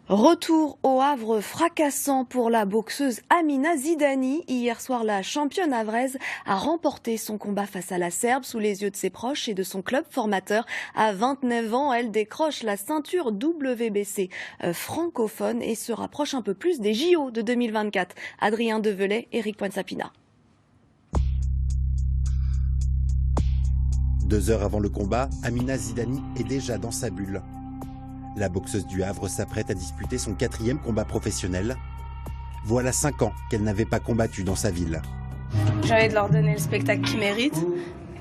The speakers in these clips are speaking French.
Retour au Havre fracassant pour la boxeuse Amina Zidani. Hier soir, la championne havraise a remporté son combat face à la Serbe sous les yeux de ses proches et de son club formateur. À 29 ans, elle décroche la ceinture WBC francophone et se rapproche un peu plus des JO de 2024. Adrien Develay, Eric Poinsapina. 2 heures avant le combat, Amina Zidani est déjà dans sa bulle. La boxeuse du Havre s'apprête à disputer son 4e combat professionnel. Voilà 5 ans qu'elle n'avait pas combattu dans sa ville. J'ai envie de leur donner le spectacle qu'ils méritent,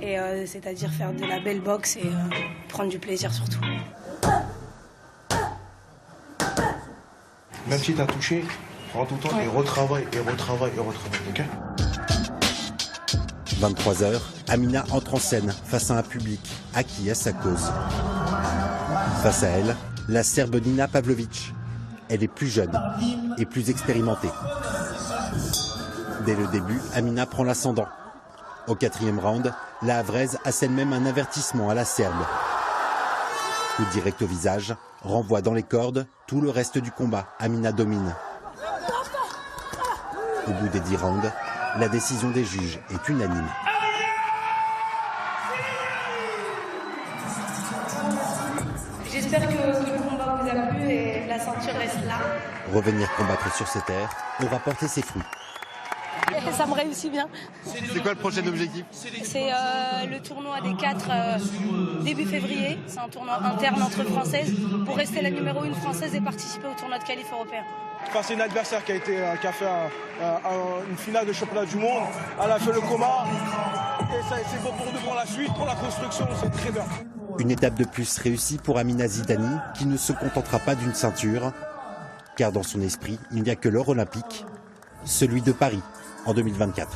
et c'est-à-dire faire de la belle boxe et prendre du plaisir surtout. Même si tu as touché, prends tout le temps et retravaille, ok ? 23h, Amina entre en scène face à un public acquis à sa cause. Face à elle, la Serbe Nina Pavlović. Elle est plus jeune et plus expérimentée. Dès le début, Amina prend l'ascendant. Au 4e round, la Havraise assène même un avertissement à la Serbe. Coup direct au visage, renvoie dans les cordes, tout le reste du combat, Amina domine. Au bout des 10 rounds, la décision des juges est unanime. J'espère que le combat vous a plu et la ceinture reste là. Revenir combattre sur ces terres aura porté ses fruits. Ça me réussit bien. C'est quoi le prochain objectif? C'est le tournoi des 4 début février. C'est un tournoi interne entre françaises pour rester la numéro 1 française et participer au tournoi de qualif européen. C'est une adversaire qui a fait une finale de championnat du monde. Elle a fait le combat. Et c'est bon pour la suite, pour la construction, c'est très bien. Une étape de plus réussie pour Amina Zidani, qui ne se contentera pas d'une ceinture, car dans son esprit, il n'y a que l'or olympique, celui de Paris en 2024.